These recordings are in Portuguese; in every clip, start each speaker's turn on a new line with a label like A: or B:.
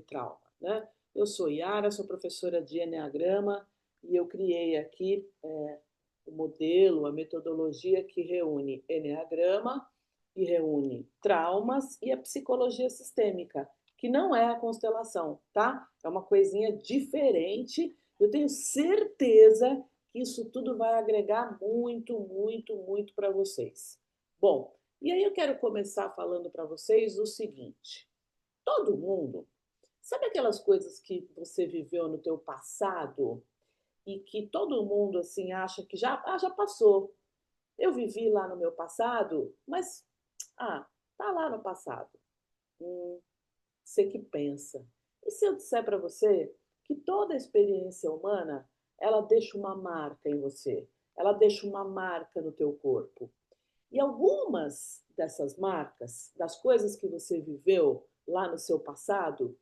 A: trauma, né? Eu sou Yara, sou professora de Eneagrama e eu criei aqui o modelo, a metodologia que reúne Eneagrama e reúne traumas e a psicologia sistêmica, que não é a constelação, tá? É uma coisinha diferente. Eu tenho certeza que isso tudo vai agregar muito, muito, muito para vocês. Bom, e aí eu quero começar falando para vocês o seguinte: todo mundo, sabe aquelas coisas que você viveu no teu passado e que todo mundo assim acha que já passou. Eu vivi lá no meu passado, mas tá lá no passado. Hum, Você que pensa. E se eu disser para você que toda experiência humana, ela deixa uma marca em você, ela deixa uma marca no teu corpo. E algumas dessas marcas, das coisas que você viveu lá no seu passado,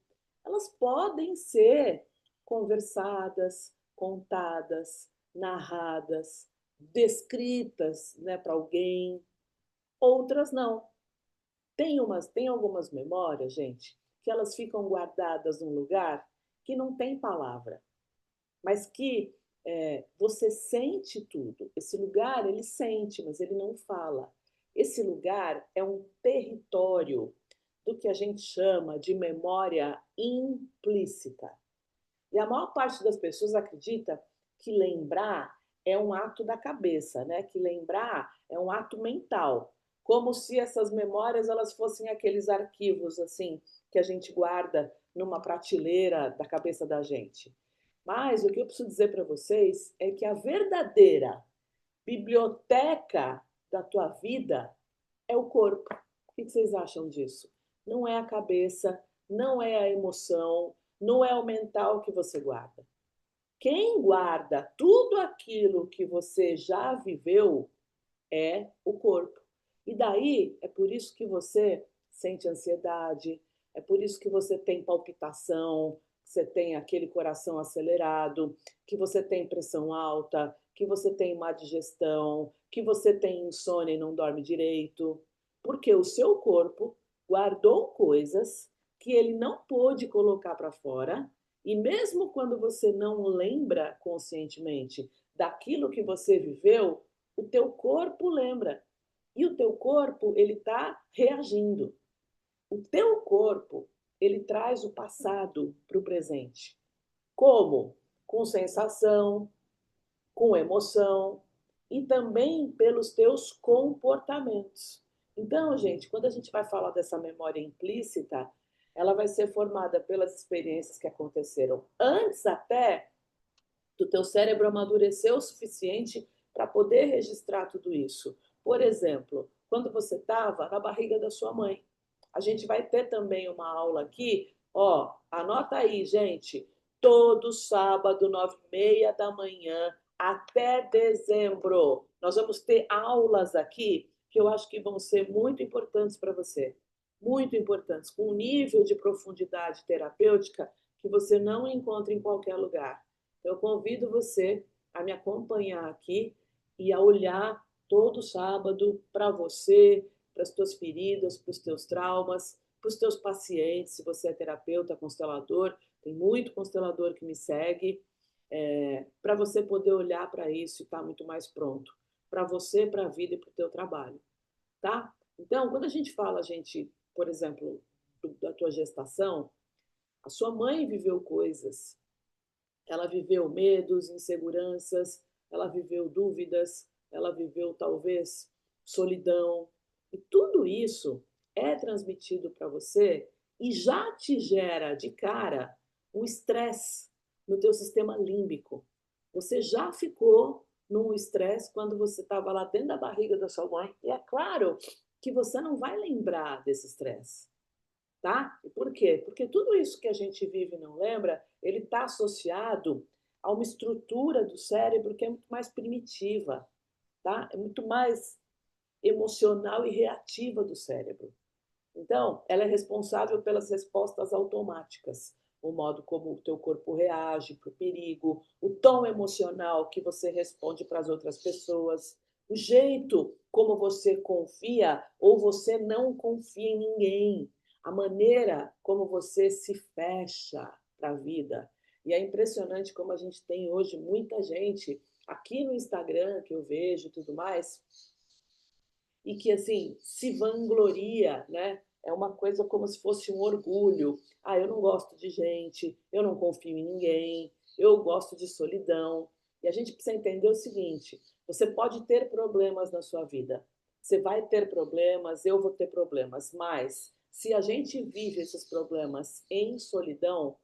A: elas podem ser conversadas, contadas, narradas, descritas, né, para alguém, outras não. Tem algumas memórias, gente, que elas ficam guardadas num lugar que não tem palavra, mas que você sente tudo. Esse lugar, ele sente, mas ele não fala. Esse lugar é um território do que a gente chama de memória implícita. E a maior parte das pessoas acredita que lembrar é um ato da cabeça, né? Que lembrar é um ato mental, como se essas memórias elas fossem aqueles arquivos assim que a gente guarda numa prateleira da cabeça da gente. Mas o que eu preciso dizer para vocês é que a verdadeira biblioteca da tua vida é o corpo. O que vocês acham disso? Não é a cabeça, não é a emoção, não é o mental que você guarda. Quem guarda tudo aquilo que você já viveu é o corpo. E daí é por isso que você sente ansiedade, é por isso que você tem palpitação, você tem aquele coração acelerado, que você tem pressão alta, que você tem má digestão, que você tem insônia e não dorme direito, porque o seu corpo guardou coisas que ele não pôde colocar para fora, e mesmo quando você não lembra conscientemente daquilo que você viveu, o teu corpo lembra. E o teu corpo, ele está reagindo. O teu corpo, ele traz o passado para o presente. Como? Com sensação, com emoção e também pelos teus comportamentos. Então, gente, quando a gente vai falar dessa memória implícita, ela vai ser formada pelas experiências que aconteceram antes até do teu cérebro amadurecer o suficiente para poder registrar tudo isso. Por exemplo, quando você estava na barriga da sua mãe. A gente vai ter também uma aula aqui, ó, anota aí, gente, todo sábado, 9h30 da manhã, até dezembro. Nós vamos ter aulas aqui que eu acho que vão ser muito importantes para você. Muito importantes, com um nível de profundidade terapêutica que você não encontra em qualquer lugar. Eu convido você a me acompanhar aqui e a olhar todo sábado para você, para as tuas feridas, para os teus traumas, para os teus pacientes, se você é terapeuta, constelador, tem muito constelador que me segue, para você poder olhar para isso e estar tá muito mais pronto, para você, para a vida e para o teu trabalho, tá? Então, quando a gente fala, gente, por exemplo, da tua gestação, a sua mãe viveu coisas, ela viveu medos, inseguranças, ela viveu dúvidas, ela viveu talvez solidão. E tudo isso é transmitido para você e já te gera de cara um estresse no teu sistema límbico. Você já ficou num estresse quando você estava lá dentro da barriga da sua mãe. E é claro que você não vai lembrar desse estresse, tá? E por quê? Porque tudo isso que a gente vive e não lembra, ele está associado a uma estrutura do cérebro que é muito mais primitiva, tá? É muito mais emocional e reativa do cérebro. Então, ela é responsável pelas respostas automáticas, o modo como o teu corpo reage para o perigo, o tom emocional que você responde para as outras pessoas, o jeito como você confia ou você não confia em ninguém, a maneira como você se fecha para a vida. E é impressionante como a gente tem hoje muita gente aqui no Instagram que eu vejo e tudo mais, e que assim se vangloria, né? É uma coisa como se fosse um orgulho. Ah, eu não gosto de gente, eu não confio em ninguém, eu gosto de solidão. E a gente precisa entender o seguinte: você pode ter problemas na sua vida, você vai ter problemas, eu vou ter problemas, mas se a gente vive esses problemas em solidão,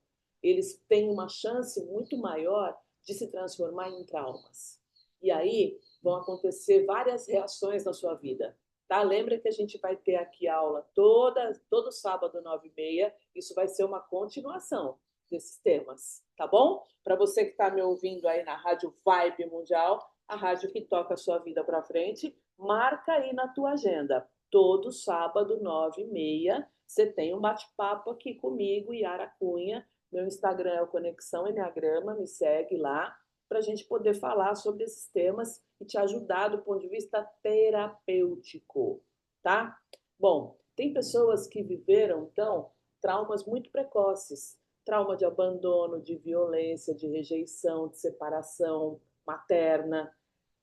A: eles têm uma chance muito maior de se transformar em traumas. E aí vão acontecer várias reações na sua vida. Tá? Lembra que a gente vai ter aqui aula todo sábado, 9h30. Isso vai ser uma continuação desses temas, tá bom? Para você que está me ouvindo aí na Rádio Vibe Mundial, a rádio que toca a sua vida para frente, marca aí na tua agenda. Todo sábado, 9h30, você tem um bate-papo aqui comigo, Yara Cunha. Meu Instagram é o Conexão Enneagrama, me segue lá para a gente poder falar sobre esses temas e te ajudar do ponto de vista terapêutico, tá? Bom, tem pessoas que viveram, então, traumas muito precoces, trauma de abandono, de violência, de rejeição, de separação materna,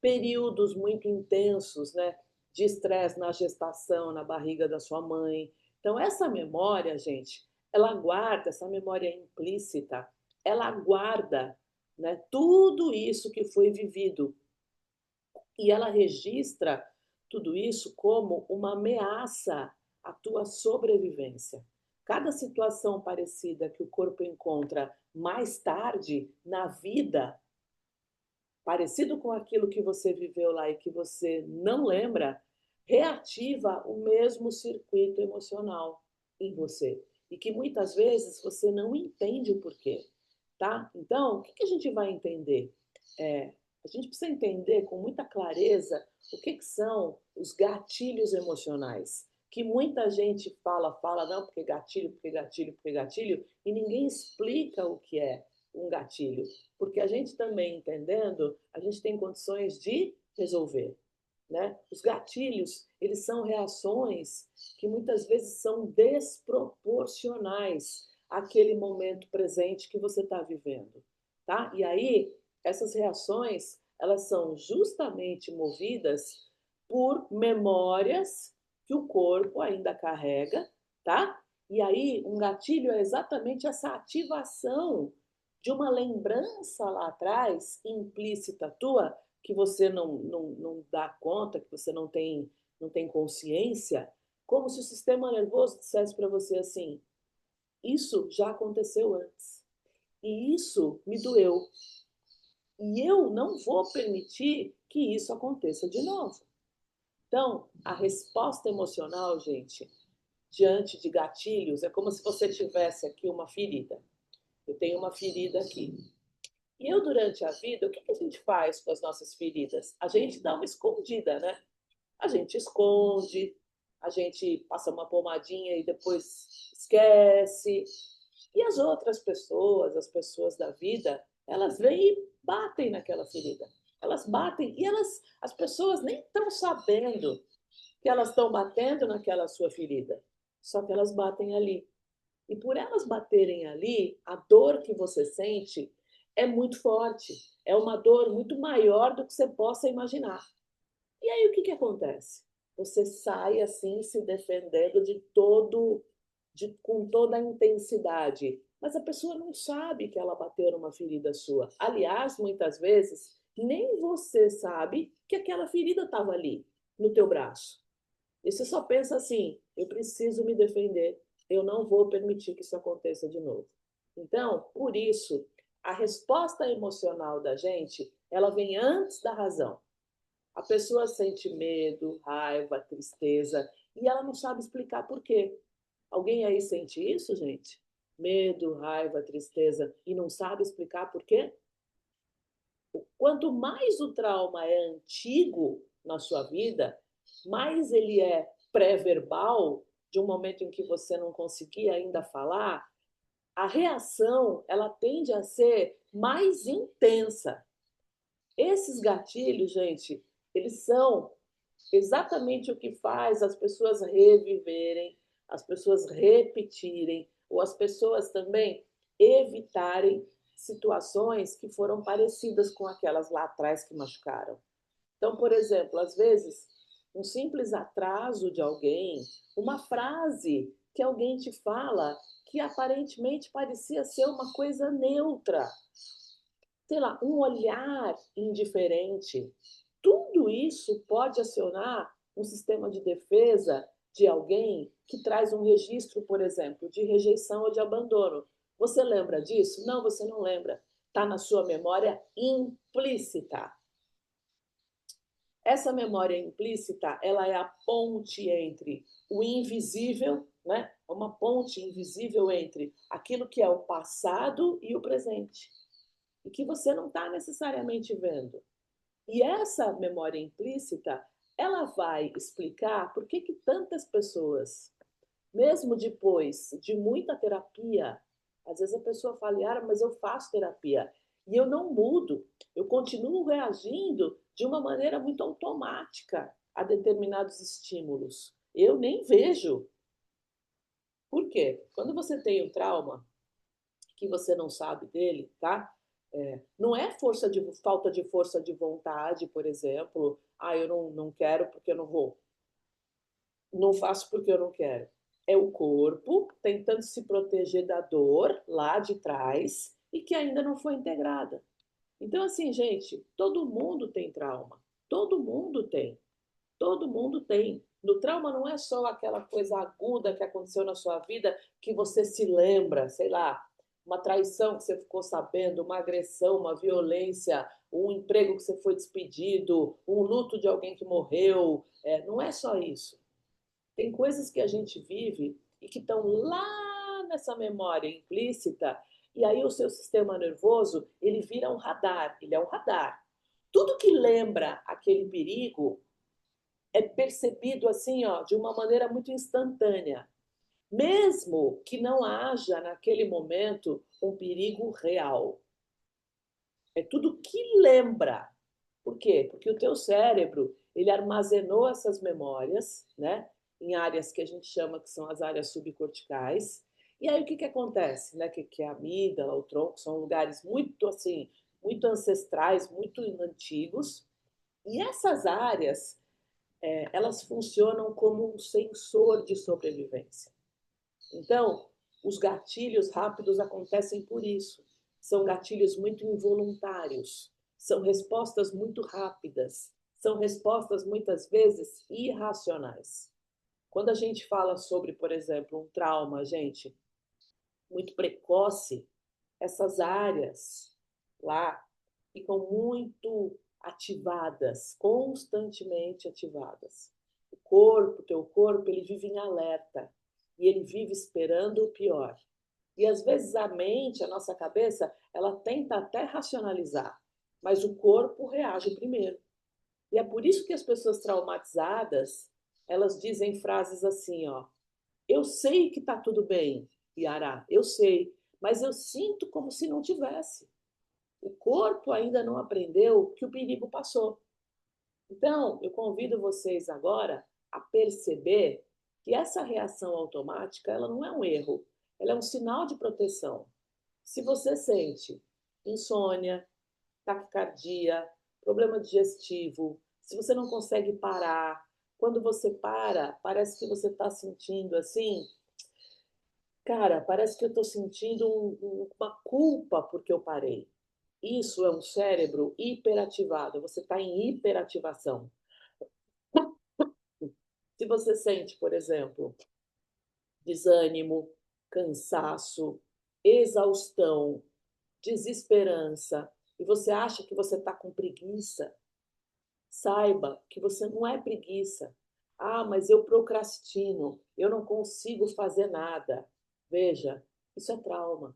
A: períodos muito intensos, né, de estresse na gestação, na barriga da sua mãe. Então, essa memória, gente, ela guarda, essa memória implícita, ela guarda, né, tudo isso que foi vivido e ela registra tudo isso como uma ameaça à tua sobrevivência. Cada situação parecida que o corpo encontra mais tarde na vida, parecido com aquilo que você viveu lá e que você não lembra, reativa o mesmo circuito emocional em você. E que muitas vezes você não entende o porquê, tá? Então, o que a gente vai entender? A gente precisa entender com muita clareza o que são os gatilhos emocionais. Que muita gente fala, não, porque gatilho, porque gatilho, porque gatilho, e ninguém explica o que é um gatilho. Porque a gente também entendendo, a gente tem condições de resolver. Né? Os gatilhos, eles são reações que muitas vezes são desproporcionais àquele momento presente que você está vivendo. Tá? E aí, essas reações, elas são justamente movidas por memórias que o corpo ainda carrega, tá? E aí, um gatilho é exatamente essa ativação de uma lembrança lá atrás, implícita tua, que você não dá conta, que você não tem consciência, como se o sistema nervoso dissesse para você assim: isso já aconteceu antes. E isso me doeu. E eu não vou permitir que isso aconteça de novo. Então, a resposta emocional, gente, diante de gatilhos, é como se você tivesse aqui uma ferida. Eu tenho uma ferida aqui. E eu, durante a vida, o que a gente faz com as nossas feridas? A gente dá uma escondida, né? A gente esconde, a gente passa uma pomadinha e depois esquece. E as outras pessoas, as pessoas da vida, elas vêm e batem naquela ferida. Elas batem e as pessoas nem estão sabendo que elas estão batendo naquela sua ferida. Só que elas batem ali. E por elas baterem ali, a dor que você sente é muito forte. É uma dor muito maior do que você possa imaginar. E aí o que acontece? Você sai assim se defendendo com toda a intensidade, mas a pessoa não sabe que ela bateu numa ferida sua. Aliás, muitas vezes nem você sabe que aquela ferida estava ali no teu braço. E você só pensa assim: eu preciso me defender, eu não vou permitir que isso aconteça de novo. Então, por isso, a resposta emocional da gente, ela vem antes da razão. A pessoa sente medo, raiva, tristeza e ela não sabe explicar por quê. Alguém aí sente isso, gente? Medo, raiva, tristeza e não sabe explicar por quê? Quanto mais o trauma é antigo na sua vida, mais ele é pré-verbal, de um momento em que você não conseguia ainda falar, a reação ela tende a ser mais intensa. Esses gatilhos, gente, eles são exatamente o que faz as pessoas reviverem as pessoas repetirem, ou as pessoas também evitarem situações que foram parecidas com aquelas lá atrás que machucaram. Então, por exemplo, às vezes, um simples atraso de alguém, uma frase que alguém te fala que aparentemente parecia ser uma coisa neutra, sei lá, um olhar indiferente, tudo isso pode acionar um sistema de defesa de alguém que traz um registro, por exemplo, de rejeição ou de abandono. Você lembra disso? Não, você não lembra. Está na sua memória implícita. Essa memória implícita, ela é a ponte entre o invisível, né? É uma ponte invisível entre aquilo que é o passado e o presente, e que você não está necessariamente vendo. E essa memória implícita, ela vai explicar por que tantas pessoas, mesmo depois de muita terapia, às vezes a pessoa fala, Yara, mas eu faço terapia e eu não mudo, eu continuo reagindo de uma maneira muito automática a determinados estímulos. Eu nem vejo. Por quê? Quando você tem um trauma que você não sabe dele, tá? Não é falta de força de vontade, por exemplo. Ah, eu não quero porque eu não vou. Não faço porque eu não quero. É o corpo tentando se proteger da dor lá de trás e que ainda não foi integrada. Então, assim, gente, todo mundo tem trauma. Todo mundo tem. Todo mundo tem. No trauma não é só aquela coisa aguda que aconteceu na sua vida que você se lembra, sei lá, uma traição que você ficou sabendo, uma agressão, uma violência, um emprego que você foi despedido, um luto de alguém que morreu. Não é só isso. Tem coisas que a gente vive e que estão lá nessa memória implícita, e aí o seu sistema nervoso, ele vira um radar, ele é um radar. Tudo que lembra aquele perigo é percebido assim, ó, de uma maneira muito instantânea, mesmo que não haja naquele momento um perigo real. É tudo que lembra. Por quê? Porque o teu cérebro, ele armazenou essas memórias, né, em áreas que a gente chama que são as áreas subcorticais. E aí o que acontece, né, que é a amígdala, o tronco, são lugares muito assim, muito ancestrais, muito antigos. E essas áreas, elas funcionam como um sensor de sobrevivência. Então, os gatilhos rápidos acontecem por isso. São gatilhos muito involuntários, são respostas muito rápidas, são respostas muitas vezes irracionais. Quando a gente fala sobre, por exemplo, um trauma, gente, muito precoce, essas áreas lá ficam muito ativadas, constantemente ativadas. O corpo, teu corpo, ele vive em alerta e ele vive esperando o pior. E às vezes a mente, a nossa cabeça, ela tenta até racionalizar, mas o corpo reage primeiro. E é por isso que as pessoas traumatizadas, elas dizem frases assim, ó: eu sei que tá tudo bem, Yara, eu sei, mas eu sinto como se não tivesse. O corpo ainda não aprendeu que o perigo passou. Então, eu convido vocês agora a perceber que essa reação automática, ela não é um erro, ela é um sinal de proteção. Se você sente insônia, taquicardia, problema digestivo, se você não consegue parar, quando você para, parece que você está sentindo assim, cara, parece que eu estou sentindo uma culpa porque eu parei. Isso é um cérebro hiperativado, você está em hiperativação. Se você sente, por exemplo, desânimo, cansaço, exaustão, desesperança, e você acha que você está com preguiça, saiba que você não é preguiça. Ah, mas eu procrastino, eu não consigo fazer nada. Veja, isso é trauma.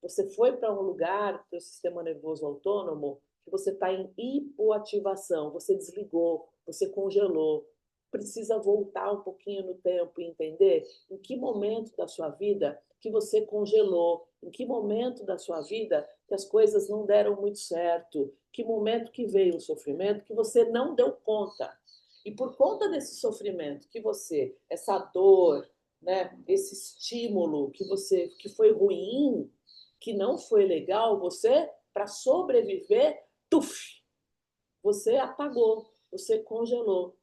A: Você foi para um lugar, teu sistema nervoso autônomo, que você está em hipoativação, você desligou, você congelou. Precisa voltar um pouquinho no tempo e entender em que momento da sua vida que você congelou, em que momento da sua vida que as coisas não deram muito certo, que momento que veio o sofrimento que você não deu conta. E por conta desse sofrimento que você, essa dor, né, esse estímulo que foi ruim, que não foi legal, você, para sobreviver, tuf, você apagou, você congelou.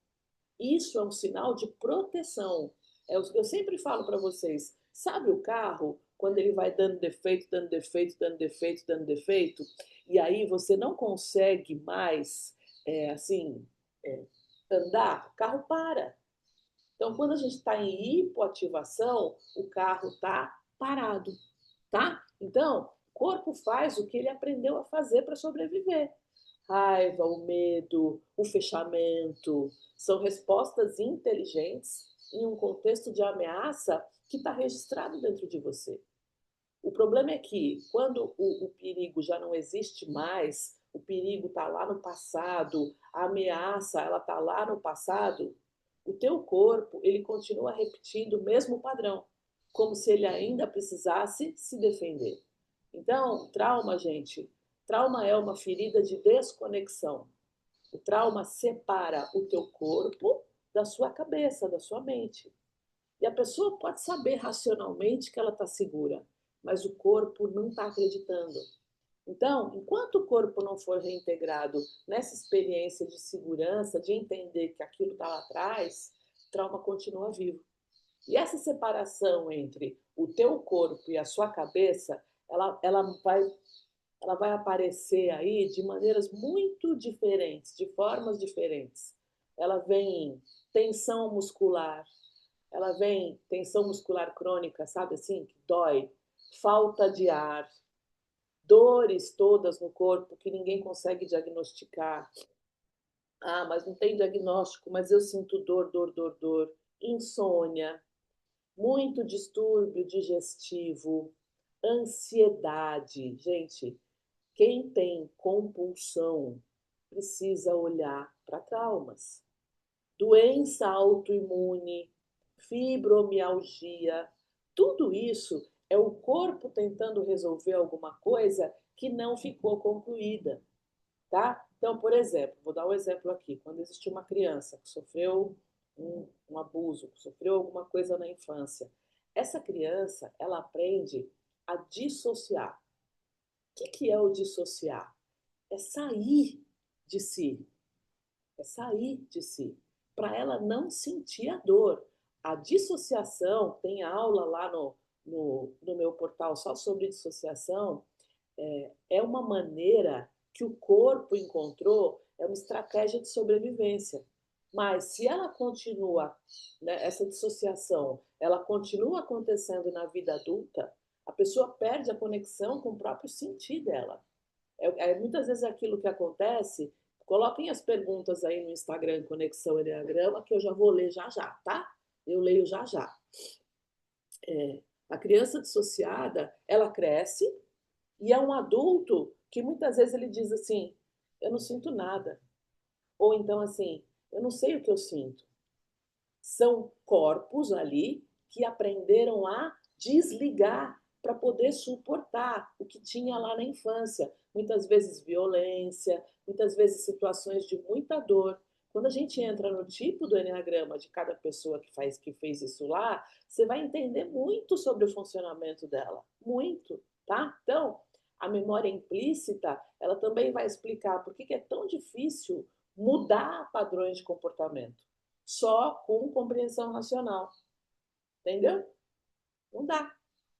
A: Isso é um sinal de proteção. Eu sempre falo para vocês, sabe o carro, quando ele vai dando defeito, dando defeito, dando defeito, dando defeito, e aí você não consegue mais, assim, é, andar, o carro para. Então, quando a gente está em hipoativação, o carro está parado, tá? Então, o corpo faz o que ele aprendeu a fazer para sobreviver. Raiva, o medo, o fechamento, são respostas inteligentes em um contexto de ameaça que está registrado dentro de você. O problema é que quando o perigo já não existe mais, o perigo está lá no passado, a ameaça ela está lá no passado, o teu corpo ele continua repetindo o mesmo padrão, como se ele ainda precisasse se defender. Então, trauma, gente, trauma é uma ferida de desconexão. O trauma separa o teu corpo da sua cabeça, da sua mente. E a pessoa pode saber racionalmente que ela está segura, mas o corpo não está acreditando. Então, enquanto o corpo não for reintegrado nessa experiência de segurança, de entender que aquilo está lá atrás, o trauma continua vivo. E essa separação entre o teu corpo e a sua cabeça, ela vai aparecer aí de maneiras muito diferentes, de formas diferentes. Ela vem em tensão muscular, ela vem tensão muscular crônica, sabe assim, que dói, falta de ar, dores todas no corpo que ninguém consegue diagnosticar. Ah, mas não tem diagnóstico, mas eu sinto dor, dor, dor, dor. Insônia, muito distúrbio digestivo, ansiedade. Gente, quem tem compulsão precisa olhar para traumas. Doença autoimune, fibromialgia, tudo isso é o corpo tentando resolver alguma coisa que não ficou concluída, tá? Então, por exemplo, vou dar um exemplo aqui. Quando existe uma criança que sofreu um abuso, que sofreu alguma coisa na infância, essa criança, ela aprende a dissociar. O que é o dissociar? É sair de si, é sair de si, para ela não sentir a dor. A dissociação, tem aula lá no meu portal só sobre dissociação, é uma maneira que o corpo encontrou, é uma estratégia de sobrevivência. Mas se ela continua, né, essa dissociação, ela continua acontecendo na vida adulta, a pessoa perde a conexão com o próprio sentir dela. Muitas vezes aquilo que acontece, coloquem as perguntas aí no Instagram Conexão Enneagrama, que eu já vou ler já já, tá? Eu leio já já. A criança dissociada, ela cresce e é um adulto que muitas vezes ele diz assim, eu não sinto nada. Ou então assim, eu não sei o que eu sinto. São corpos ali que aprenderam a desligar para poder suportar o que tinha lá na infância. Muitas vezes violência, muitas vezes situações de muita dor. Quando a gente entra no tipo do enneagrama de cada pessoa que fez isso lá, você vai entender muito sobre o funcionamento dela, muito, tá? Então, a memória implícita, ela também vai explicar por que é tão difícil mudar padrões de comportamento só com compreensão racional. Entendeu? Não dá.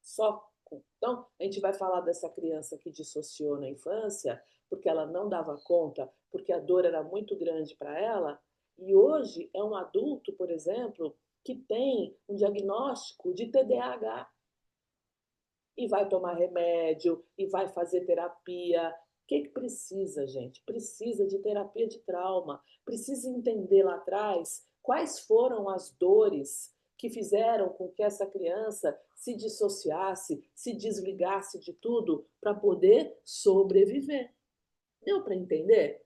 A: Só com. Então, a gente vai falar dessa criança que dissociou na infância, porque ela não dava conta, porque a dor era muito grande para ela, e hoje é um adulto, por exemplo, que tem um diagnóstico de TDAH e vai tomar remédio e vai fazer terapia. O que precisa, gente? Precisa de terapia de trauma. Precisa entender lá atrás quais foram as dores que fizeram com que essa criança se dissociasse, se desligasse de tudo para poder sobreviver. Deu para entender?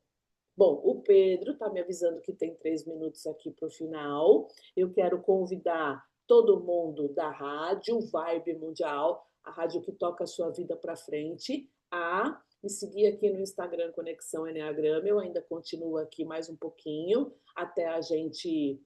A: Bom, o Pedro está me avisando que tem 3 minutos aqui para o final. Eu quero convidar todo mundo da rádio Vibe Mundial, a rádio que toca a sua vida para frente, a me seguir aqui no Instagram Conexão Enneagrama. Eu ainda continuo aqui mais um pouquinho até a gente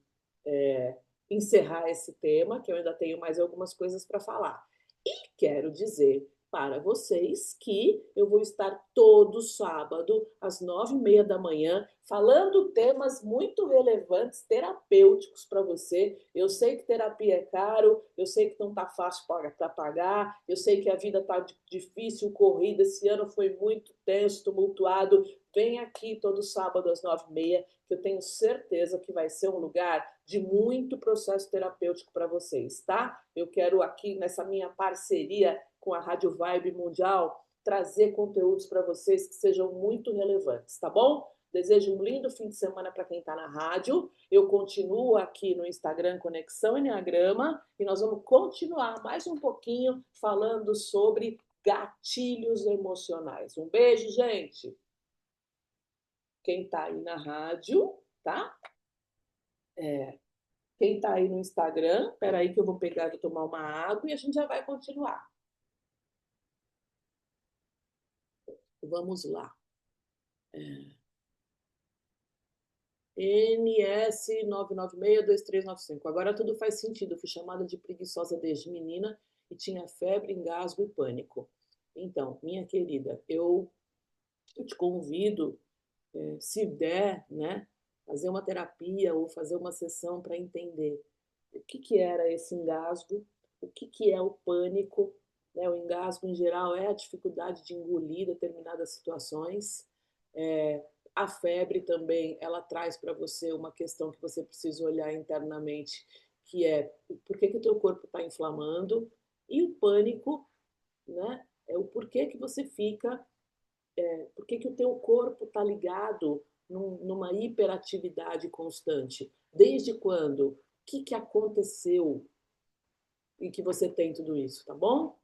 A: encerrar esse tema, que eu ainda tenho mais algumas coisas para falar. E quero dizer para vocês que eu vou estar todo sábado, às 9h30 da manhã, falando temas muito relevantes, terapêuticos para você. Eu sei que terapia é caro, eu sei que não está fácil para pagar, eu sei que a vida está difícil, corrida, esse ano foi muito tenso, tumultuado. Vem aqui todo sábado às 9h30, que eu tenho certeza que vai ser um lugar de muito processo terapêutico para vocês, tá? Eu quero aqui, nessa minha parceria com a Rádio Vibe Mundial, trazer conteúdos para vocês que sejam muito relevantes, tá bom? Desejo um lindo fim de semana para quem está na rádio. Eu continuo aqui no Instagram Conexão Enneagrama e nós vamos continuar mais um pouquinho falando sobre gatilhos emocionais. Um beijo, gente! Quem está aí na rádio, tá? Quem está aí no Instagram, espera aí que eu vou pegar e tomar uma água e a gente já vai continuar. Vamos lá. NS9962395. Agora tudo faz sentido. Eu fui chamada de preguiçosa desde menina e tinha febre, engasgo e pânico. Então, minha querida, eu te convido, se der, né, fazer uma terapia ou fazer uma sessão para entender o que era esse engasgo, o que é o pânico, né? O engasgo, em geral, é a dificuldade de engolir determinadas situações. A febre também, ela traz para você uma questão que você precisa olhar internamente, que é por que o teu corpo está inflamando, e o pânico, né? É o porquê que você fica, por que o teu corpo está ligado numa hiperatividade constante. Desde quando? O que aconteceu e que você tem tudo isso, tá bom?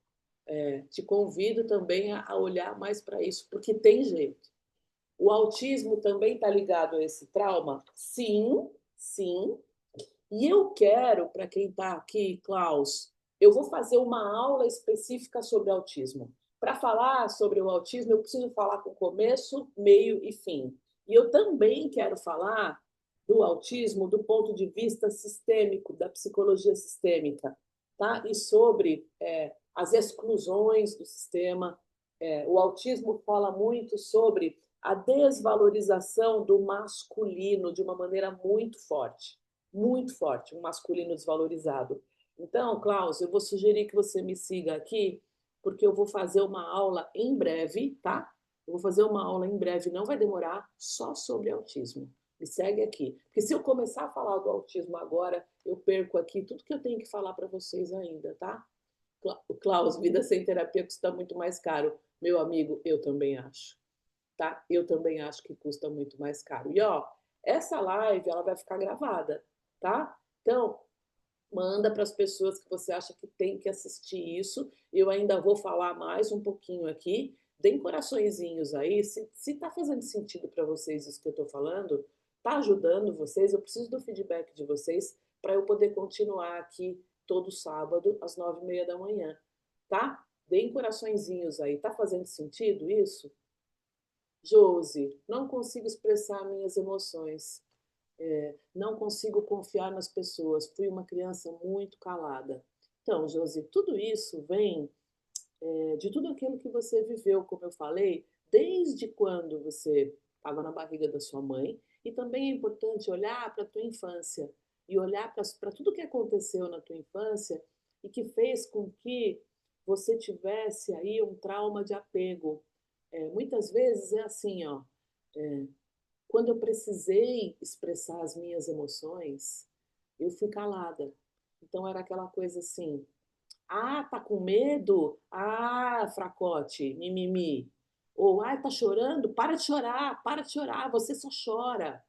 A: Te convido também a olhar mais para isso, porque tem jeito. O autismo também está ligado a esse trauma? Sim, sim. E eu quero, para quem está aqui, Klaus, eu vou fazer uma aula específica sobre autismo. Para falar sobre o autismo, eu preciso falar com começo, meio e fim. E eu também quero falar do autismo do ponto de vista sistêmico, da psicologia sistêmica, tá? E sobre as exclusões do sistema. O autismo fala muito sobre a desvalorização do masculino de uma maneira muito forte, um masculino desvalorizado. Então, Klaus, eu vou sugerir que você me siga aqui, porque eu vou fazer uma aula em breve, tá? Eu vou fazer uma aula em breve, não vai demorar, só sobre autismo. Me segue aqui. Porque se eu começar a falar do autismo agora, eu perco aqui tudo que eu tenho que falar para vocês ainda, tá? Klaus, vida sem terapia custa muito mais caro. Meu amigo, eu também acho, tá? Eu também acho que custa muito mais caro. E ó, essa live ela vai ficar gravada, tá? Então, manda para as pessoas que você acha que tem que assistir isso. Eu ainda vou falar mais um pouquinho aqui. Deem coraçõezinhos aí. Se tá fazendo sentido para vocês isso que eu estou falando, tá ajudando vocês, eu preciso do feedback de vocês para eu poder continuar aqui todo sábado às 9h30 da manhã, tá? Deem coraçõezinhos aí. Tá fazendo sentido isso? Josi, não consigo expressar minhas emoções. Não consigo confiar nas pessoas. Fui uma criança muito calada. Então, Josi, tudo isso vem de tudo aquilo que você viveu, como eu falei, desde quando você estava na barriga da sua mãe. E também é importante olhar para a tua infância e olhar para tudo que aconteceu na tua infância e que fez com que você tivesse aí um trauma de apego. Muitas vezes é assim, ó. É, Quando eu precisei expressar as minhas emoções, eu fui calada. Então era aquela coisa assim: ah, tá com medo? Ah, fracote, mimimi. Ou, ah, tá chorando? Para de chorar, você só chora.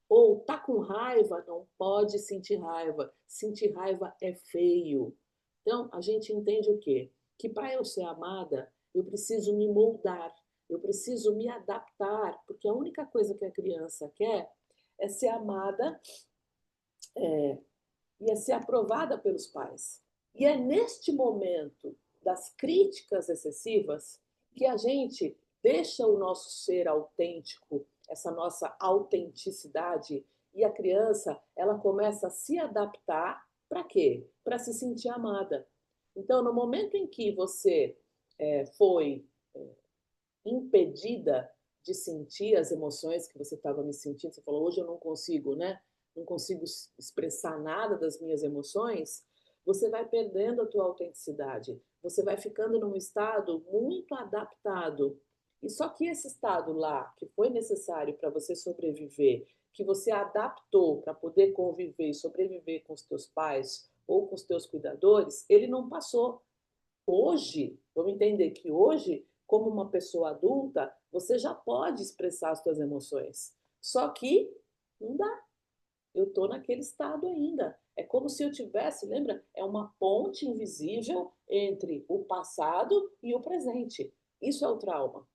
A: Ou, tá com raiva? Não pode sentir raiva. Sentir raiva é feio. Então, a gente entende o quê? Que para eu ser amada, eu preciso me moldar, eu preciso me adaptar, porque a única coisa que a criança quer é ser amada e é ser aprovada pelos pais. E é neste momento das críticas excessivas que a gente deixa o nosso ser autêntico, essa nossa autenticidade, e a criança ela começa a se adaptar Para quê? Para se sentir amada. Então, no momento em que você foi impedida de sentir as emoções que você estava me sentindo, você falou, hoje eu não consigo, né? Não consigo expressar nada das minhas emoções, você vai perdendo a tua autenticidade, você vai ficando num estado muito adaptado. E só que esse estado lá, que foi necessário para você sobreviver, que você adaptou para poder conviver e sobreviver com os teus pais ou com os teus cuidadores, ele não passou. Hoje, vamos entender que hoje, como uma pessoa adulta, você já pode expressar as suas emoções. Só que não dá. Eu estou naquele estado ainda. É como se eu tivesse, lembra? É uma ponte invisível entre o passado e o presente. Isso é o trauma.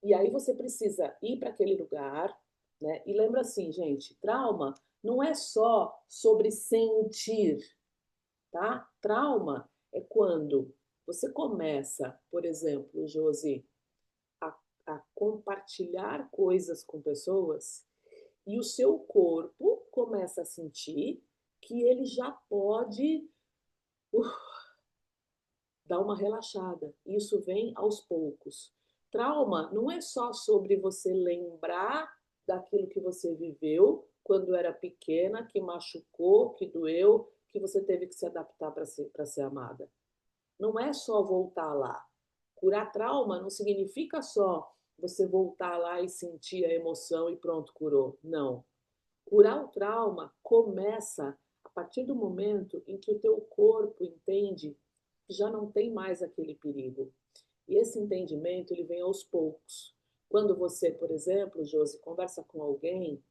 A: E aí você precisa ir para aquele lugar, né? E lembra assim, gente, trauma não é só sobre sentir, tá? Trauma é quando você começa, por exemplo, Josi, a, a compartilhar coisas com pessoas e o seu corpo começa a sentir que ele já pode dar uma relaxada. Isso vem aos poucos. Trauma não é só sobre você lembrar daquilo que você viveu quando era pequena, que machucou, que doeu, que você teve que se adaptar para ser amada. Não é só voltar lá. Curar trauma não significa só você voltar lá e sentir a emoção e pronto, curou. Não. Curar o trauma começa a partir do momento em que o teu corpo entende que já não tem mais aquele perigo. E esse entendimento ele vem aos poucos. Quando você, por exemplo, Josi, conversa com alguém,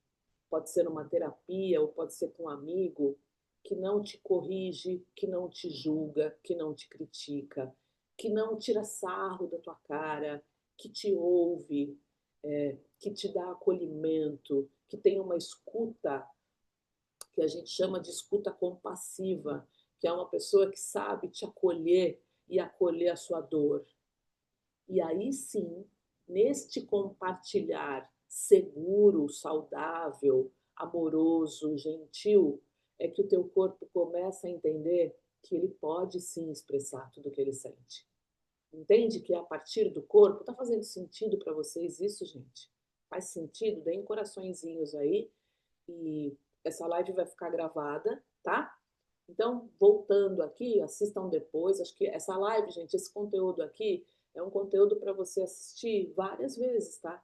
A: pode ser numa terapia ou pode ser com um amigo, que não te corrige, que não te julga, que não te critica, que não tira sarro da tua cara, que te ouve, que te dá acolhimento, que tem uma escuta que a gente chama de escuta compassiva, que é uma pessoa que sabe te acolher e acolher a sua dor. E aí sim, neste compartilhar seguro, saudável, amoroso, gentil, é que o teu corpo começa a entender que ele pode sim expressar tudo o que ele sente. Entende que a partir do corpo, tá fazendo sentido para vocês isso, gente? Faz sentido? Deem coraçõezinhos aí e essa live vai ficar gravada, tá? Então, voltando aqui, assistam depois. Acho que essa live, gente, esse conteúdo aqui é um conteúdo para você assistir várias vezes, tá?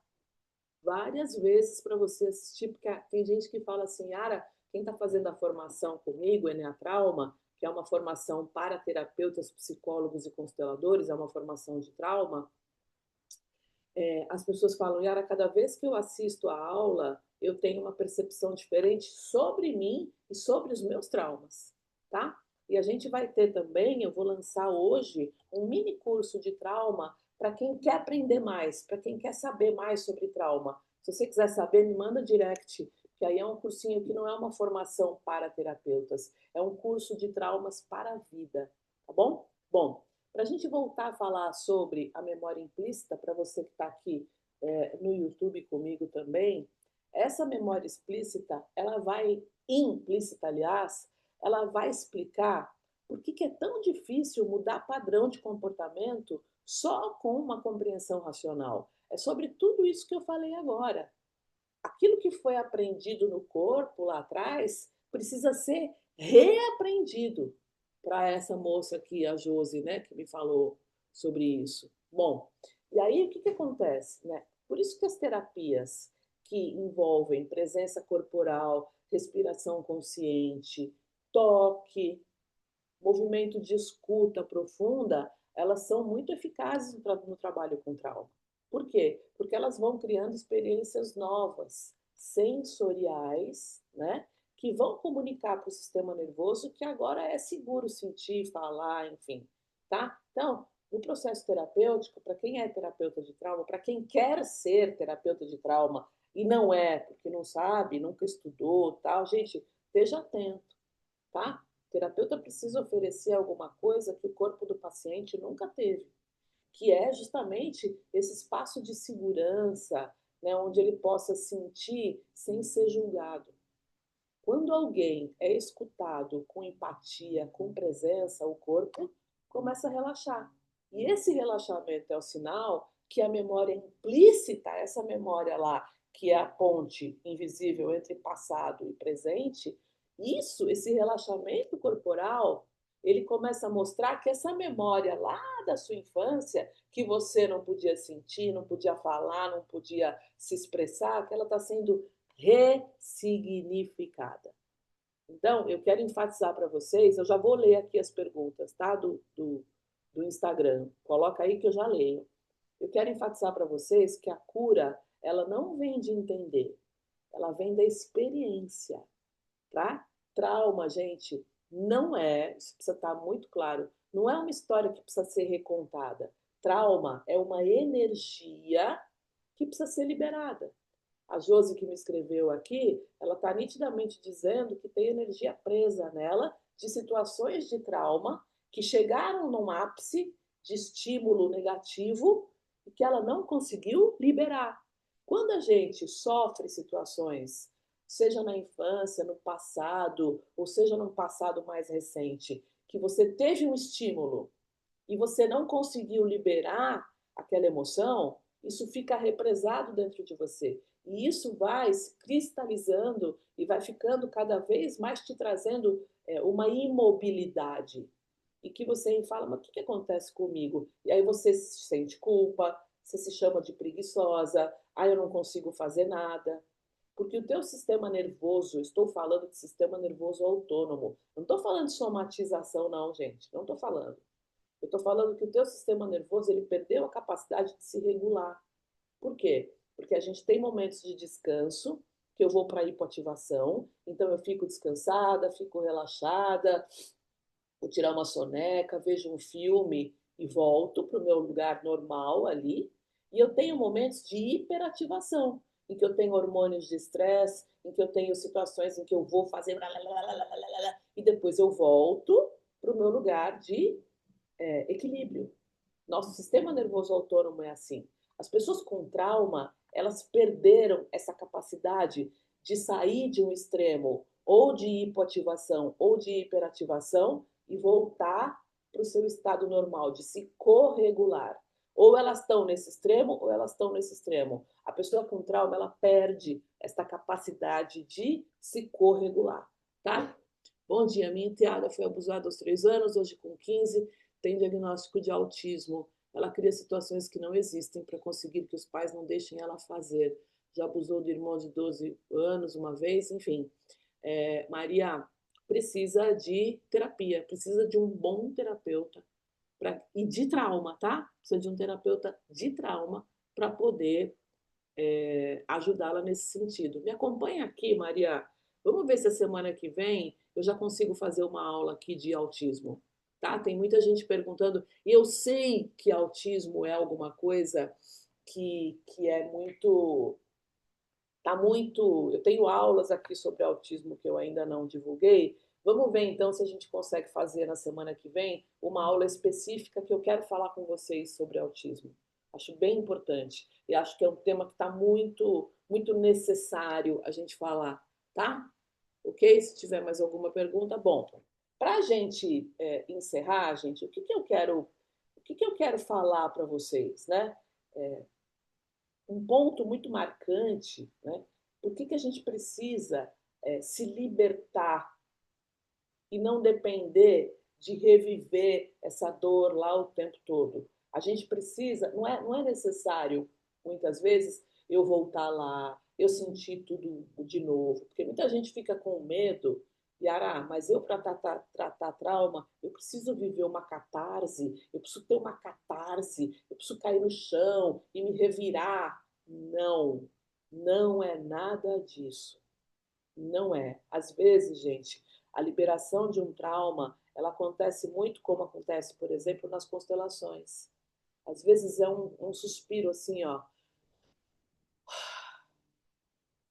A: Várias vezes para você assistir, porque tem gente que fala assim, Ara, quem está fazendo a formação comigo, Eneatrauma, que é uma formação para terapeutas, psicólogos e consteladores, é uma formação de trauma, as pessoas falam, Yara, cada vez que eu assisto a aula, eu tenho uma percepção diferente sobre mim e sobre os meus traumas, tá? E a gente vai ter também, eu vou lançar hoje, um mini curso de trauma para quem quer aprender mais, para quem quer saber mais sobre trauma. Se você quiser saber, me manda direct, que aí é um cursinho que não é uma formação para terapeutas, é um curso de traumas para a vida, tá bom? Bom, para a gente voltar a falar sobre a memória implícita, para você que está aqui no YouTube comigo também, essa memória explícita, ela vai, implícita, aliás, ela vai explicar por que é tão difícil mudar padrão de comportamento só com uma compreensão racional. É sobre tudo isso que eu falei agora. Aquilo que foi aprendido no corpo lá atrás precisa ser reaprendido para essa moça aqui, a Josi, né, que me falou sobre isso. Bom, e aí o que, que acontece, né? Por isso que as terapias que envolvem presença corporal, respiração consciente, toque, movimento de escuta profunda, elas são muito eficazes no trabalho com trauma. Por quê? Porque elas vão criando experiências novas, sensoriais, né? Que vão comunicar para o sistema nervoso que agora é seguro sentir, falar, enfim, tá? Então, o processo terapêutico, para quem é terapeuta de trauma, para quem quer ser terapeuta de trauma e não é, porque não sabe, nunca estudou, tal, gente, esteja atento, tá? O terapeuta precisa oferecer alguma coisa que o corpo do paciente nunca teve, que é justamente esse espaço de segurança, né, onde ele possa sentir sem ser julgado. Quando alguém é escutado com empatia, com presença, o corpo começa a relaxar. E esse relaxamento é o sinal que a memória implícita, essa memória lá, que é a ponte invisível entre passado e presente, esse relaxamento corporal, ele começa a mostrar que essa memória lá da sua infância, que você não podia sentir, não podia falar, não podia se expressar, que ela está sendo ressignificada. Então, eu quero enfatizar para vocês, eu já vou ler aqui as perguntas, tá? Do Instagram. Coloca aí que eu já leio. Eu quero enfatizar para vocês que a cura, ela não vem de entender, ela vem da experiência, tá? Trauma, gente, não é, isso precisa estar muito claro, não é uma história que precisa ser recontada. Trauma é uma energia que precisa ser liberada. A Josi que me escreveu aqui, ela está nitidamente dizendo que tem energia presa nela de situações de trauma que chegaram num ápice de estímulo negativo e que ela não conseguiu liberar. Quando a gente sofre situações, seja na infância, no passado, ou seja num passado mais recente, que você teve um estímulo e você não conseguiu liberar aquela emoção, isso fica represado dentro de você. E isso vai se cristalizando e vai ficando cada vez mais te trazendo uma imobilidade. E que você fala, mas o que acontece comigo? E aí você se sente culpa, você se chama de preguiçosa, eu não consigo fazer nada. Porque o teu sistema nervoso, estou falando de sistema nervoso autônomo, não estou falando de somatização não, gente, não estou falando. Eu estou falando que o teu sistema nervoso ele perdeu a capacidade de se regular. Por quê? Porque a gente tem momentos de descanso, que eu vou para a hipoativação, então eu fico descansada, fico relaxada, vou tirar uma soneca, vejo um filme e volto para o meu lugar normal ali. E eu tenho momentos de hiperativação, em que eu tenho hormônios de estresse, em que eu tenho situações em que eu vou fazer e depois eu volto para o meu lugar de equilíbrio. Nosso sistema nervoso autônomo é assim. As pessoas com trauma, elas perderam essa capacidade de sair de um extremo ou de hipoativação ou de hiperativação e voltar para o seu estado normal, de se corregular. Ou elas estão nesse extremo ou elas estão nesse extremo. A pessoa com trauma, ela perde essa capacidade de se corregular, tá? Bom dia, minha enteada foi abusada aos 3 anos, hoje com 15, tem diagnóstico de autismo. Ela cria situações que não existem para conseguir que os pais não deixem ela fazer. Já abusou do irmão de 12 anos uma vez, enfim. Maria precisa de terapia, precisa de um bom terapeuta e de trauma, tá? Precisa de um terapeuta de trauma para poder ajudá-la nesse sentido. Me acompanha aqui, Maria. Vamos ver se a semana que vem eu já consigo fazer uma aula aqui de autismo, tá? Tem muita gente perguntando, e eu sei que autismo é alguma coisa que é muito, tá muito. Eu tenho aulas aqui sobre autismo que eu ainda não divulguei. Vamos ver então se a gente consegue fazer na semana que vem uma aula específica que eu quero falar com vocês sobre autismo. Acho bem importante e acho que é um tema que está muito, muito necessário a gente falar, tá? Ok? Se tiver mais alguma pergunta, bom. Para a gente encerrar, gente, o que eu quero falar para vocês, né? Um ponto muito marcante, né? Por que a gente precisa se libertar e não depender de reviver essa dor lá o tempo todo? A gente precisa, não é necessário, muitas vezes, eu voltar lá, eu sentir tudo de novo, porque muita gente fica com medo. Yara, mas eu para tratar trauma, eu preciso viver uma catarse, eu preciso ter uma catarse, eu preciso cair no chão e me revirar. Não, não é nada disso. Não é. Às vezes, gente, a liberação de um trauma, ela acontece muito como acontece, por exemplo, nas constelações. Às vezes é um suspiro assim, ó,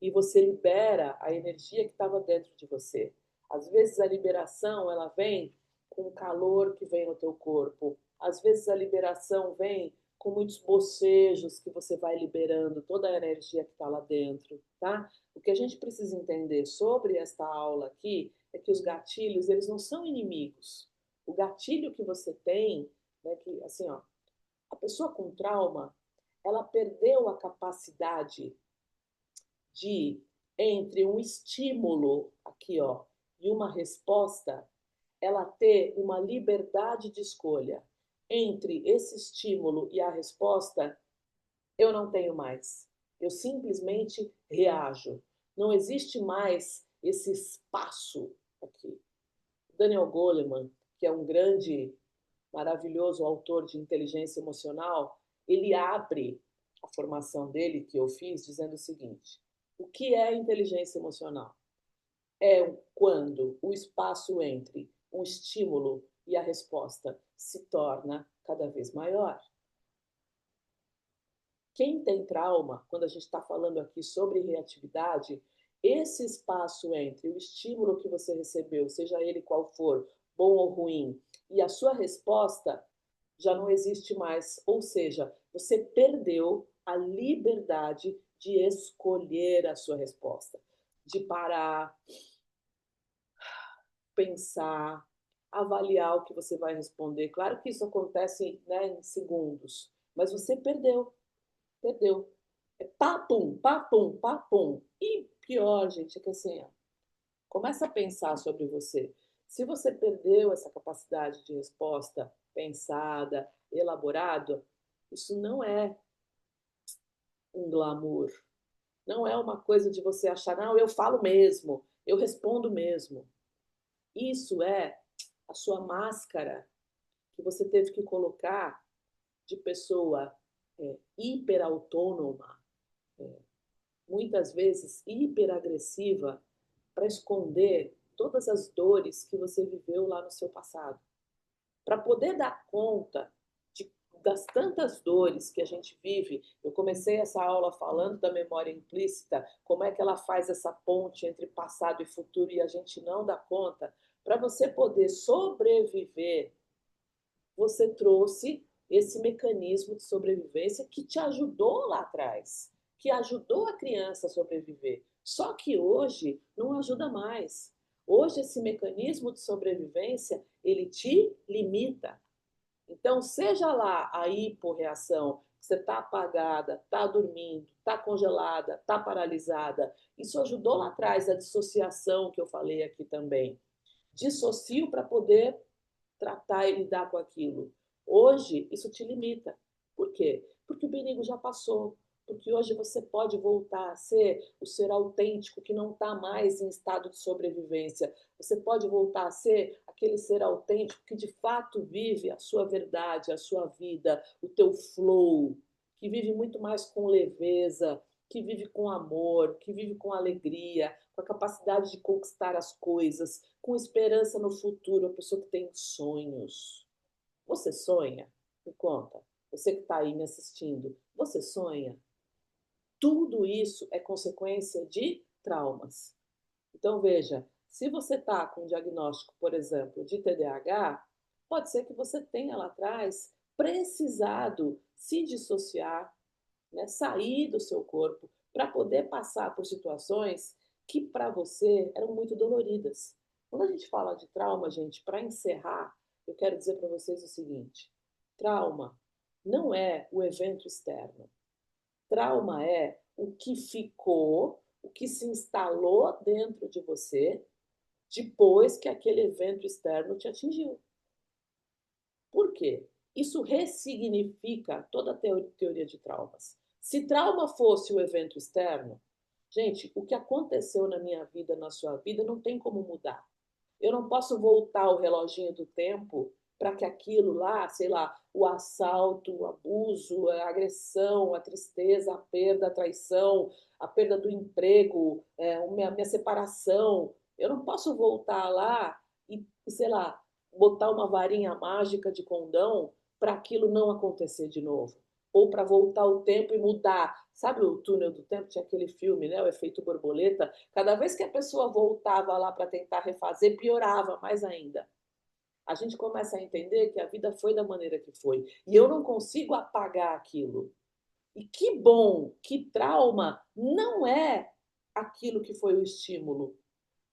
A: e você libera a energia que estava dentro de você. Às vezes a liberação, ela vem com o calor que vem no teu corpo. Às vezes a liberação vem com muitos bocejos que você vai liberando toda a energia que está lá dentro, tá? O que a gente precisa entender sobre esta aula aqui é que os gatilhos, eles não são inimigos. O gatilho que você tem, né, que assim, ó, a pessoa com trauma, ela perdeu a capacidade de, entre um estímulo aqui, ó, e uma resposta, ela ter uma liberdade de escolha. Entre esse estímulo e a resposta, eu não tenho mais. Eu simplesmente reajo. Não existe mais esse espaço aqui. Daniel Goleman, que é um grande, maravilhoso autor de inteligência emocional, ele abre a formação dele, que eu fiz, dizendo o seguinte: o que é inteligência emocional? É quando o espaço entre um estímulo e a resposta se torna cada vez maior. Quem tem trauma, quando a gente está falando aqui sobre reatividade, esse espaço entre o estímulo que você recebeu, seja ele qual for, bom ou ruim, e a sua resposta, já não existe mais. Ou seja, você perdeu a liberdade de escolher a sua resposta, de parar, pensar, avaliar o que você vai responder. Claro que isso acontece, né, em segundos, mas você perdeu. Perdeu. É papum, papum, papum. E pior, gente, é que assim, ó, começa a pensar sobre você. Se você perdeu essa capacidade de resposta pensada, elaborada, isso não é um glamour. Não é uma coisa de você achar, não, eu falo mesmo, eu respondo mesmo. Isso é a sua máscara que você teve que colocar de pessoa hiperautônoma, muitas vezes hiperagressiva, para esconder todas as dores que você viveu lá no seu passado. Para poder dar conta das tantas dores que a gente vive, eu comecei essa aula falando da memória implícita, como é que ela faz essa ponte entre passado e futuro e a gente não dá conta. Para você poder sobreviver, você trouxe esse mecanismo de sobrevivência que te ajudou lá atrás, que ajudou a criança a sobreviver. Só que hoje não ajuda mais. Hoje esse mecanismo de sobrevivência, ele te limita. Então, seja lá a hiporreação, você está apagada, está dormindo, está congelada, está paralisada. Isso ajudou lá atrás a dissociação que eu falei aqui também. Dissocio para poder tratar e lidar com aquilo. Hoje, isso te limita. Por quê? Porque o perigo já passou. Porque hoje você pode voltar a ser o ser autêntico que não está mais em estado de sobrevivência. Você pode voltar a ser aquele ser autêntico que de fato vive a sua verdade, a sua vida, o teu flow, que vive muito mais com leveza, que vive com amor, que vive com alegria, com a capacidade de conquistar as coisas, com esperança no futuro, a pessoa que tem sonhos. Você sonha? Me conta. Você que está aí me assistindo, você sonha? Tudo isso é consequência de traumas. Então, veja, se você está com um diagnóstico, por exemplo, de TDAH, pode ser que você tenha lá atrás precisado se dissociar, né, sair do seu corpo para poder passar por situações que para você eram muito doloridas. Quando a gente fala de trauma, gente, para encerrar, eu quero dizer para vocês o seguinte: trauma não é o evento externo. Trauma é o que ficou, o que se instalou dentro de você depois que aquele evento externo te atingiu. Por quê? Isso ressignifica toda a teoria de traumas. Se trauma fosse o evento externo, gente, o que aconteceu na minha vida, na sua vida, não tem como mudar. Eu não posso voltar o reloginho do tempo para que aquilo lá, sei lá, o assalto, o abuso, a agressão, a tristeza, a perda, a traição, a perda do emprego, a minha separação, eu não posso voltar lá sei lá, botar uma varinha mágica de condão para aquilo não acontecer de novo. Ou para voltar o tempo e mudar. Sabe o túnel do tempo? Tinha aquele filme, né? O efeito borboleta. Cada vez que a pessoa voltava lá para tentar refazer, piorava mais ainda. a gente começa a entender que a vida foi da maneira que foi. E eu não consigo apagar aquilo. E que bom que trauma não é aquilo que foi o estímulo.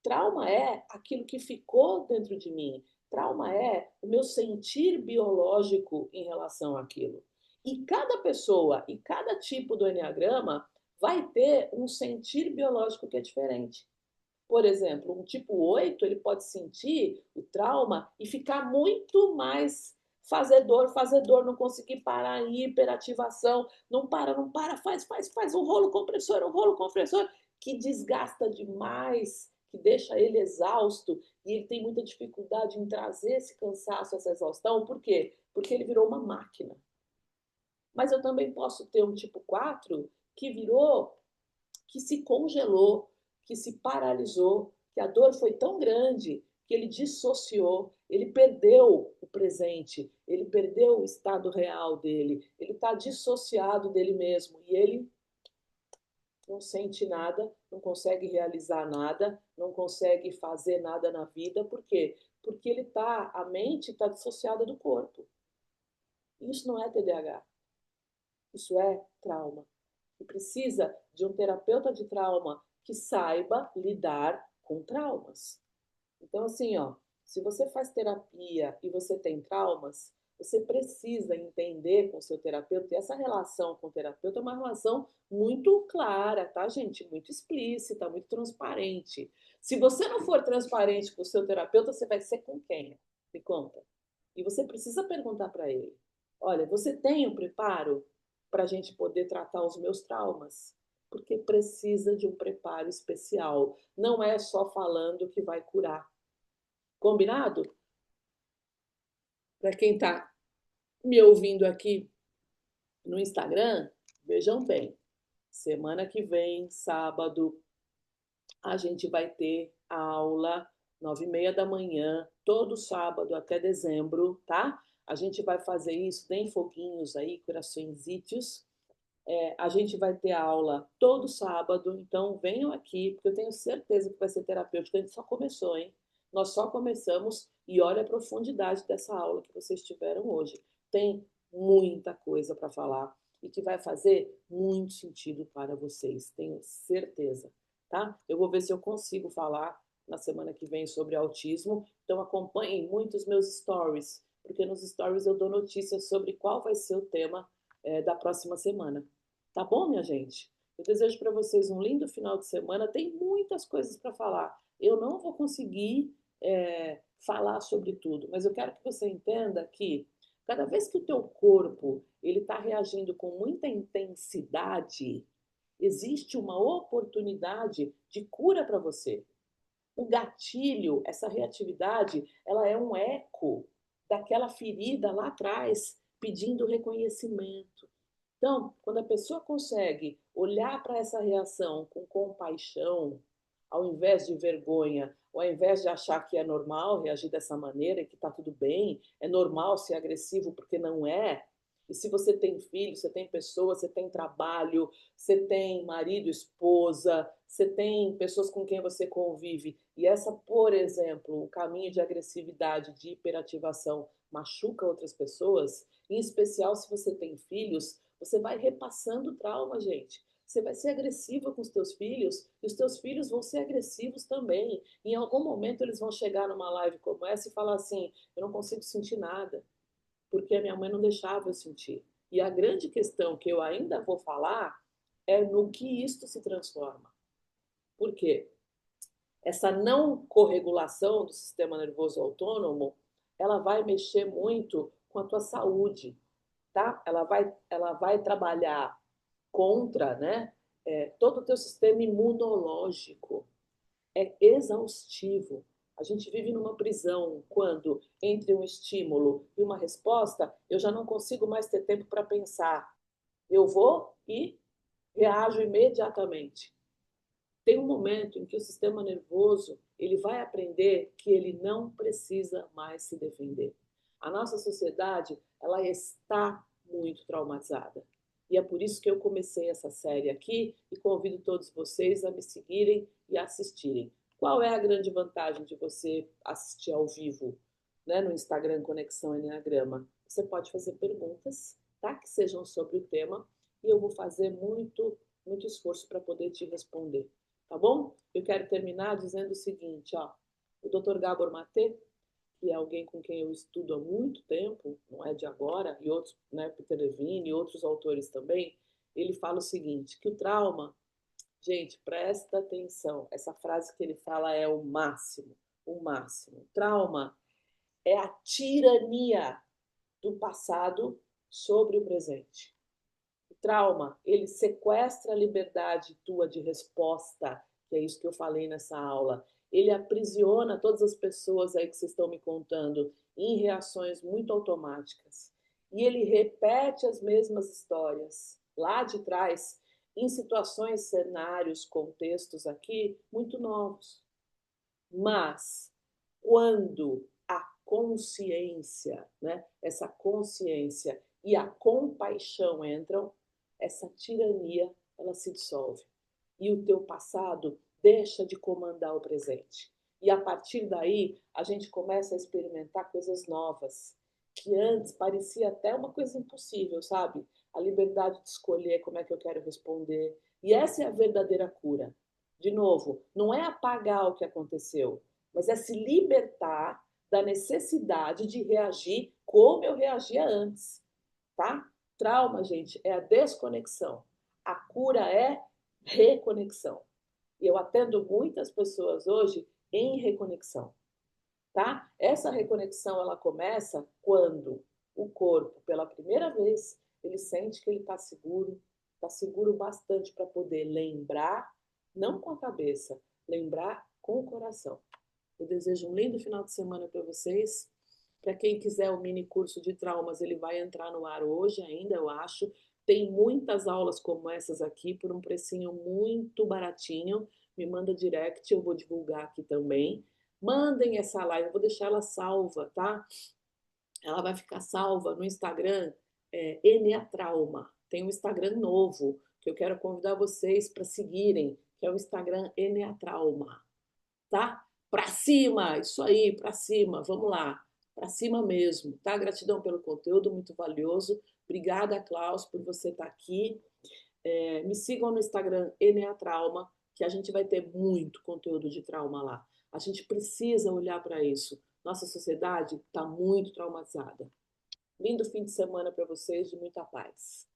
A: Trauma é aquilo que ficou dentro de mim. Trauma é o meu sentir biológico em relação àquilo. E cada pessoa e cada tipo do enneagrama vai ter um sentir biológico que é diferente. Por exemplo, um tipo 8 ele pode sentir o trauma e ficar muito mais fazedor, não conseguir parar em hiperativação, não para, faz um rolo compressor, que desgasta demais, que deixa ele exausto, e ele tem muita dificuldade em trazer esse cansaço, essa exaustão, por quê? Porque ele virou uma máquina. Mas eu também posso ter um tipo 4 que virou que se congelou, que se paralisou, que a dor foi tão grande que ele dissociou, ele perdeu o presente, ele perdeu o estado real dele, ele está dissociado dele mesmo e ele não sente nada, não consegue realizar nada, não consegue fazer nada na vida, por quê? Porque a mente está dissociada do corpo. Isso não é TDAH, isso é trauma. E precisa de um terapeuta de trauma que saiba lidar com traumas. Então, assim, ó, se você faz terapia e você tem traumas, você precisa entender com o seu terapeuta, e essa relação com o terapeuta é uma relação muito clara, tá, gente? Muito explícita, muito transparente. Se você não for transparente com o seu terapeuta, você vai ser com quem? Me conta. E você precisa perguntar para ele: olha, você tem o preparo para a gente poder tratar os meus traumas? Porque precisa de um preparo especial. Não é só falando que vai curar. Combinado? Para quem está me ouvindo aqui no Instagram, vejam bem. Semana que vem, sábado, a gente vai ter aula 9h30 da manhã, todo sábado até dezembro, tá? A gente vai fazer isso, tem foguinhos aí, coraçõezitos. A gente vai ter aula todo sábado, então venham aqui, porque eu tenho certeza que vai ser terapêutico. A gente só começou, hein? Nós só começamos e olha a profundidade dessa aula que vocês tiveram hoje. Tem muita coisa para falar e que vai fazer muito sentido para vocês, tenho certeza, tá? Eu vou ver se eu consigo falar na semana que vem sobre autismo, então acompanhem muito os meus stories, porque nos stories eu dou notícias sobre qual vai ser o tema da próxima semana. Tá bom, minha gente? Eu desejo para vocês um lindo final de semana. Tem muitas coisas para falar. Eu não vou conseguir falar sobre tudo, mas eu quero que você entenda que cada vez que o teu corpo ele está reagindo com muita intensidade, existe uma oportunidade de cura para você. O gatilho, essa reatividade, ela é um eco daquela ferida lá atrás, pedindo reconhecimento. Então, quando a pessoa consegue olhar para essa reação com compaixão, ao invés de vergonha, ou ao invés de achar que é normal reagir dessa maneira e que está tudo bem, é normal ser agressivo porque não é. E se você tem filho, você tem pessoas, você tem trabalho, você tem marido, esposa, você tem pessoas com quem você convive, e essa, por exemplo, o caminho de agressividade, de hiperativação, machuca outras pessoas, em especial se você tem filhos, você vai repassando trauma, gente. Você vai ser agressiva com os teus filhos e os teus filhos vão ser agressivos também. Em algum momento eles vão chegar numa live como essa e falar assim: eu não consigo sentir nada, porque a minha mãe não deixava eu sentir. E a grande questão que eu ainda vou falar é no que isto se transforma. Por quê? Essa não corregulação do sistema nervoso autônomo, ela vai mexer muito com a tua saúde, tá? Ela vai trabalhar contra, né, todo o teu sistema imunológico. É exaustivo. A gente vive numa prisão quando, entre um estímulo e uma resposta, eu já não consigo mais ter tempo para pensar. Eu vou e reajo imediatamente. Tem um momento em que o sistema nervoso ele vai aprender que ele não precisa mais se defender. A nossa sociedade ela está muito traumatizada. E é por isso que eu comecei essa série aqui e convido todos vocês a me seguirem e assistirem. Qual é a grande vantagem de você assistir ao vivo? né, no Instagram Conexão Eneagrama. Você pode fazer perguntas, tá? Que sejam sobre o tema e eu vou fazer muito esforço para poder te responder, tá bom? Eu quero terminar dizendo o seguinte, ó, o Dr. Gabor Maté, que é alguém com quem eu estudo há muito tempo, não é de agora, e outros, né, Peter Levine e outros autores também, ele fala o seguinte, que o trauma, gente, presta atenção, essa frase que ele fala é o máximo, o máximo. Trauma é a tirania do passado sobre o presente. O trauma, ele sequestra a liberdade tua de resposta, que é isso que eu falei nessa aula. Ele aprisiona todas as pessoas aí que vocês estão me contando em reações muito automáticas. E ele repete as mesmas histórias lá de trás, em situações, cenários, contextos aqui muito novos. Mas quando a consciência, né, essa consciência e a compaixão entram, essa tirania ela se dissolve e o teu passado deixa de comandar o presente. E a partir daí a gente começa a experimentar coisas novas que antes parecia até uma coisa impossível, sabe? A liberdade de escolher como é que eu quero responder. E essa é a verdadeira cura. De novo, não é apagar o que aconteceu, mas é se libertar da necessidade de reagir como eu reagia antes, tá? Trauma, gente, é a desconexão. A cura é reconexão. E eu atendo muitas pessoas hoje em reconexão, tá? Essa reconexão ela começa quando o corpo, pela primeira vez, ele sente que ele está seguro bastante para poder lembrar, não com a cabeça, lembrar com o coração. Eu desejo um lindo final de semana para vocês. Para quem quiser o mini curso de traumas, ele vai entrar no ar hoje ainda, eu acho. Tem muitas aulas como essas aqui por um precinho muito baratinho. Me manda direct, eu vou divulgar aqui também. Mandem essa live, eu vou deixar ela salva, tá? Ela vai ficar salva no Instagram Eneatrauma. Tem um Instagram novo que eu quero convidar vocês para seguirem, que é o Instagram Eneatrauma, tá? Pra cima, isso aí, pra cima, vamos lá, pra cima mesmo, tá? Gratidão pelo conteúdo, muito valioso. Obrigada, Klaus, por você estar aqui. Me sigam no Instagram Eneatrauma, que a gente vai ter muito conteúdo de trauma lá. A gente precisa olhar para isso. Nossa sociedade está muito traumatizada. Lindo fim de semana para vocês, de muita paz.